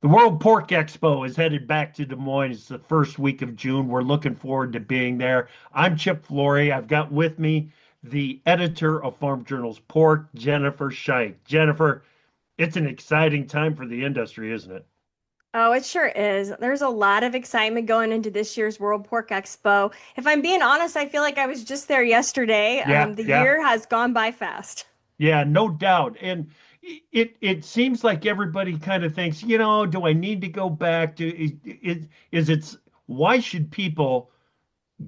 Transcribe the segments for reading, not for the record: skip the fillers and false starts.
The World Pork Expo is headed back to Des Moines. It's the first week of June. We're looking forward to being there. I'm Chip Flory. I've got with me the editor of Farm Journal's Pork, Jennifer Scheit. Jennifer, it's an exciting time for the industry, isn't it? Oh, it sure is. There's a lot of excitement going into this year's World Pork Expo. If I'm being honest, I feel like I was just there yesterday. Yeah, The yeah, year has gone by fast. yeah, no doubt. And it seems like everybody kind of thinks, do I need to go back to is it's why should people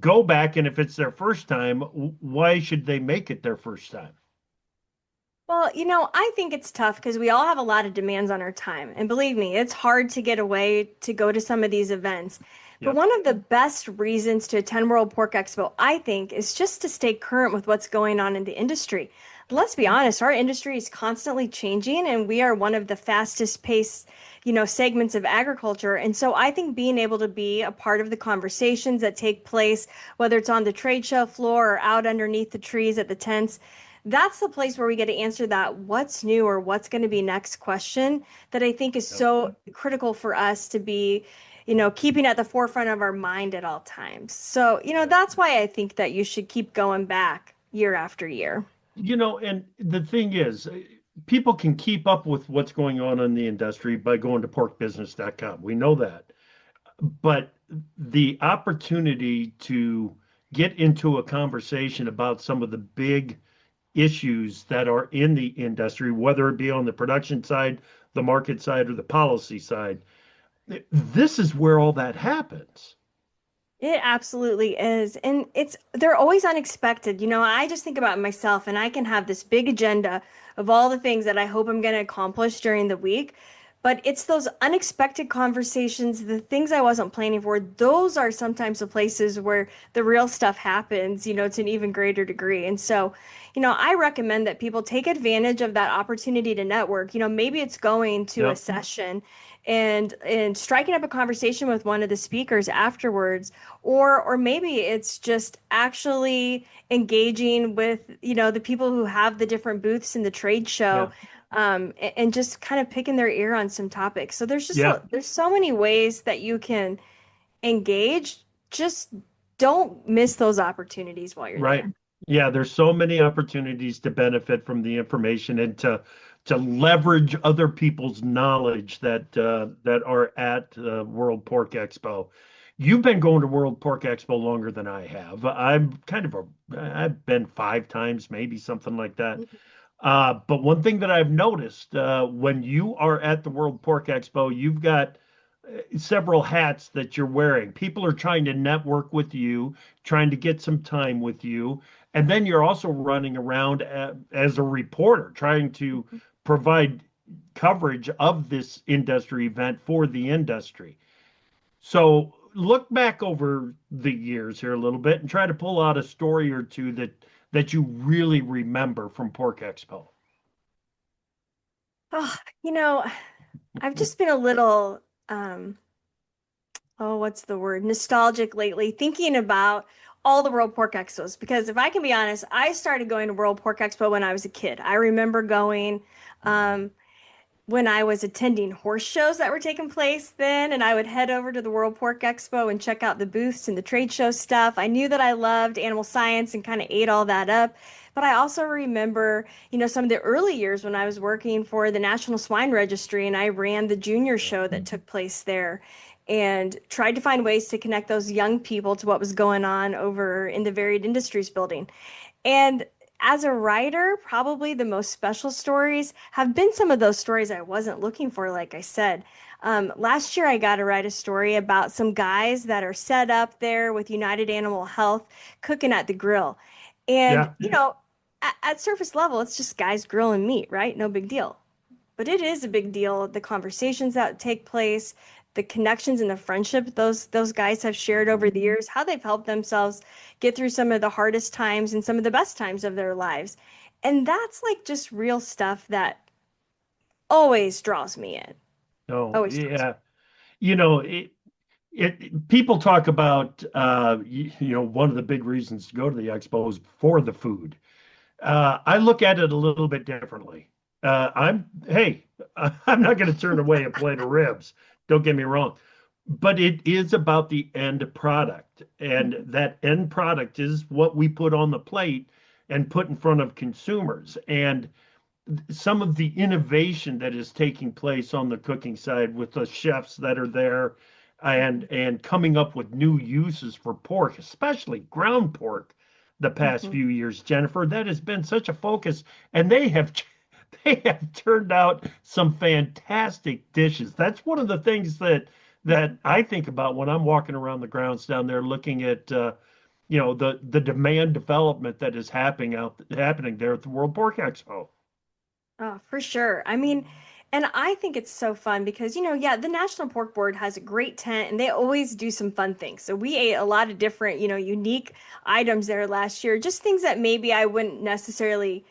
go back? And if it's their first time, why should they make it their first time? Well, I think it's tough because we all have a lot of demands on our time. And believe me, it's hard to get away to go to some of these events. But Yep. one of the best reasons to attend World Pork Expo, I think, is just to stay current with what's going on in the industry. Let's be honest, our industry is constantly changing, and we are one of the fastest paced, segments of agriculture. And so I think being able to be a part of the conversations that take place, whether it's on the trade show floor or out underneath the trees at the tents, that's the place where we get to answer that what's new or what's going to be next question that I think is Yep. so critical for us to be, keeping at the forefront of our mind at all times. So, Yeah. that's why I think that you should keep going back year after year. And the thing is, people can keep up with what's going on in the industry by going to porkbusiness.com. We know that. But the opportunity to get into a conversation about some of the big issues that are in the industry, whether it be on the production side, the market side, or the policy side, this is where all that happens. It absolutely is. And they're always unexpected. I just think about myself and I can have this big agenda of all the things that I hope I'm going to accomplish during the week. But it's those unexpected conversations, the things I wasn't planning for, those are sometimes the places where the real stuff happens, to an even greater degree. And so, I recommend that people take advantage of that opportunity to network. Maybe it's going to a Yep. session and striking up a conversation with one of the speakers afterwards, or maybe it's just actually engaging with the people who have the different booths in the trade show, Yeah. and just kind of picking their ear on some topics. So Yeah. there's so many ways that you can engage. Just don't miss those opportunities while you're Right. there. Yeah, there's so many opportunities to benefit from the information and to leverage other people's knowledge that are at World Pork Expo. You've been going to World Pork Expo longer than I have. I've been 5 times, maybe something like that. But one thing that I've noticed when you are at the World Pork Expo, you've got several hats that you're wearing. People are trying to network with you, trying to get some time with you. And then you're also running around as a reporter, trying to provide coverage of this industry event for the industry. So look back over the years here a little bit and try to pull out a story or two that you really remember from Pork Expo. Oh, you know, I've just been a little, oh, what's the word? Nostalgic lately, thinking about all the World Pork Expos. Because if I can be honest, I started going to World Pork Expo when I was a kid. I remember going um, when I was attending horse shows that were taking place then, and I would head over to the World Pork Expo and check out the booths and the trade show stuff. I knew that I loved animal science and kind of ate all that up. But I also remember, some of the early years when I was working for the National Swine Registry and I ran the junior Yeah. show that took place there and tried to find ways to connect those young people to what was going on over in the Varied Industries building. And as a writer, probably the most special stories have been some of those stories I wasn't looking for, like I said. Last year, I got to write a story about some guys that are set up there with United Animal Health cooking at the grill. And, Yeah. at surface level, it's just guys grilling meat, right? No big deal. But it is a big deal. The conversations that take place, the connections and the friendship those guys have shared over the years, how they've helped themselves get through some of the hardest times and some of the best times of their lives. And that's like just real stuff that always draws me in. Oh, Always draws yeah. You know, people talk about one of the big reasons to go to the expo is for the food. I look at it a little bit differently. Hey, I'm not going to turn away a plate of ribs. Don't get me wrong. But it is about the end product. And Mhm. that end product is what we put on the plate and put in front of consumers. And some of the innovation that is taking place on the cooking side with the chefs that are there and coming up with new uses for pork, especially ground pork, the past Mhm. few years, Jennifer, that has been such a focus, and they have they have turned out some fantastic dishes. That's one of the things that Mhm. I think about when I'm walking around the grounds down there looking at the demand development that is happening there at the World Pork Expo. Oh, for sure. I mean, and I think it's so fun because, yeah, the National Pork Board has a great tent and they always do some fun things. So we ate a lot of different, unique items there last year, just things that maybe I wouldn't necessarily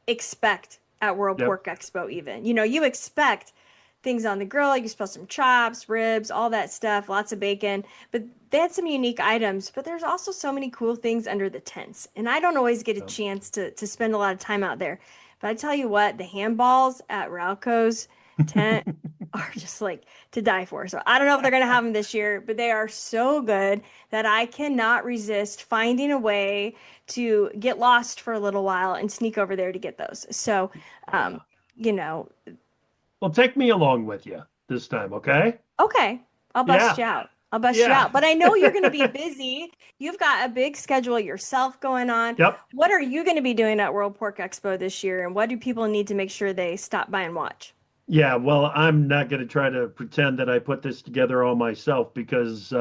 expect at World Yep. Pork Expo even. You expect things on the grill, you smell some chops, ribs, all that stuff, lots of bacon, but they had some unique items, but there's also so many cool things under the tents. And I don't always get a Yep. chance to spend a lot of time out there. But I tell you what, the handballs at Ralco's tent are just like to die for. So I don't know if they're going to have them this year, but they are so good that I cannot resist finding a way to get lost for a little while and sneak over there to get those. So, Yeah. um, you know, Well, take me along with you this time, okay? okay, I'll bust Yeah. you out. I'll bust you Yeah. out. But I know you're going to be busy. You've got a big schedule yourself going on. Yep. What are you going to be doing at World Pork Expo this year? And what do people need to make sure they stop by and watch? Yeah, well, I'm not going to try to pretend that I put this together all myself because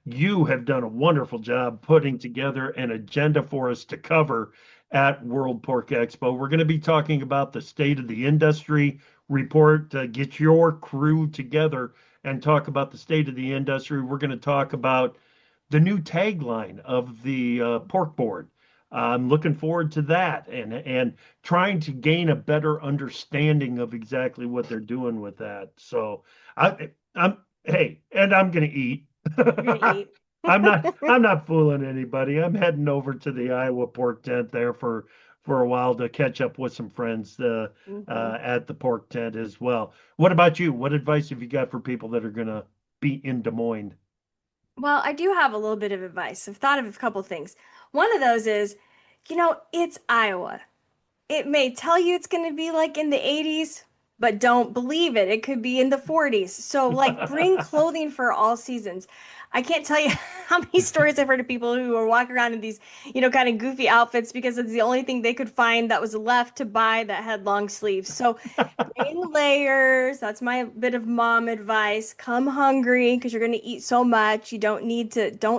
you have done a wonderful job putting together an agenda for us to cover at World Pork Expo. We're going to be talking about the state of the industry report. Get your crew together and talk about the state of the industry. We're going to talk about the new tagline of the pork board. I'm looking forward to that and trying to gain a better understanding of exactly what they're doing with that. So I'm hey, and I'm gonna eat. You're going to eat. I'm not fooling anybody. I'm heading over to the Iowa pork tent there for a while to catch up with some friends Mhm. at the pork tent as well. What about you? What advice have you got for people that are gonna be in Des Moines? Well, I do have a little bit of advice. I've thought of a couple things. One of those is, it's Iowa. It may tell you it's going to be like in the 80s, but don't believe it. It could be in the 40s. So, like, bring clothing for all seasons. I can't tell you how many stories I've heard of people who are walking around in these, kind of goofy outfits because it's the only thing they could find that was left to buy that had long sleeves. So, bring layers. That's my bit of mom advice. Come hungry because you're going to eat so much. You don't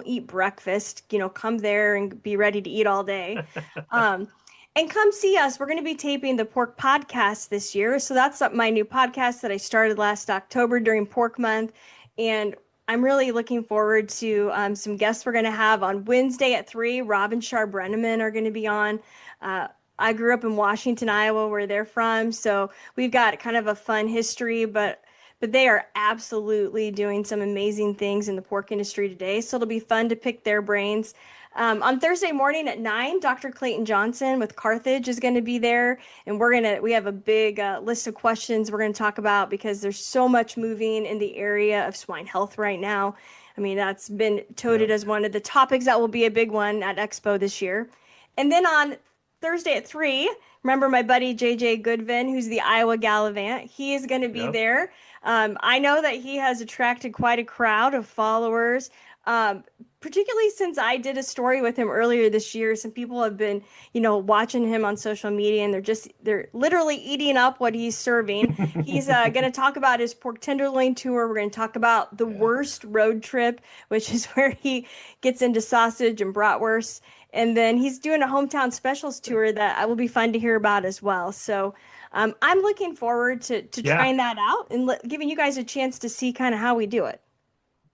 eat breakfast. Come there and be ready to eat all day. Um, and come see us. We're going to be taping the Pork Podcast this year. So that's my new podcast that I started last October during Pork Month. And I'm really looking forward to some guests we're going to have on Wednesday at 3. Rob and Char Brenneman are going to be on. Uh, I grew up in Washington, Iowa, where they're from. So we've got kind of a fun history, but they are absolutely doing some amazing things in the pork industry today. So it'll be fun to pick their brains. On Thursday morning at 9, Dr. Clayton Johnson with Carthage is going to be there, and we have a big list of questions we're going to talk about because there's so much moving in the area of swine health right now. I mean, that's been touted Yeah, as one of the topics that will be a big one at Expo this year. And then on Thursday at 3, remember my buddy JJ Goodvin, who's the Iowa Gallivant. He is going to be yeah. there. I know that he has attracted quite a crowd of followers. Um, Particularly since I did a story with him earlier this year, some people have been, watching him on social media and they're literally eating up what he's serving. He's going to talk about his pork tenderloin tour. We're going to talk about the Yeah. worst road trip, which is where he gets into sausage and bratwurst. And then he's doing a hometown specials tour that will be fun to hear about as well. So I'm looking forward to Yeah. trying that out and giving you guys a chance to see kind of how we do it.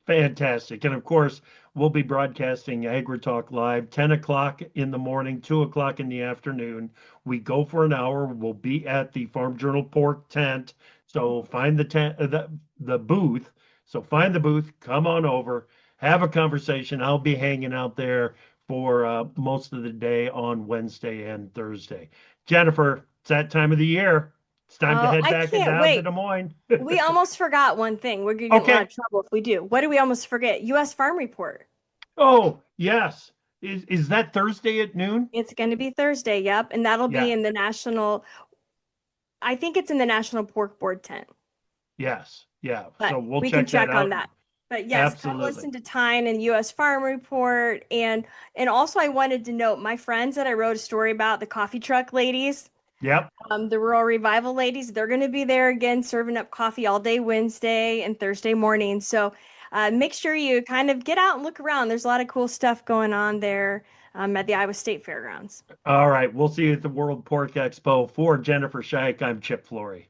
Fantastic. And of course, we'll be broadcasting AgriTalk Live 10 o'clock in the morning, 2 o'clock in the afternoon. We go for an hour. We'll be at the Farm Journal Pork tent. So find the tent, the booth. So find the booth, come on over, have a conversation. I'll be hanging out there for most of the day on Wednesday and Thursday. Jennifer, it's that time of the year. It's time to Oh, head I back can't down to wait. Des Moines. We almost forgot one thing. We're gonna get in a lot Okay. of trouble if we do. What do we almost forget? U.S. Farm Report. Oh, yes. Is that Thursday at noon? It's going to be Thursday, yep, and that'll be Yeah. in the national, I think it's in the National Pork Board tent, Yes. Yeah. but So we'll we can check that check on out. that. But yes, come Absolutely. listen to Tyne and U.S. Farm Report, and also I wanted to note my friends that I wrote a story about, the coffee truck ladies, Yep. the Rural Revival ladies. They're going to be there again, serving up coffee all day Wednesday and Thursday morning. So make sure you kind of get out and look around. There's a lot of cool stuff going on there at the Iowa State Fairgrounds. All right. We'll see you at the World Pork Expo. For Jennifer Scheich, I'm Chip Flory.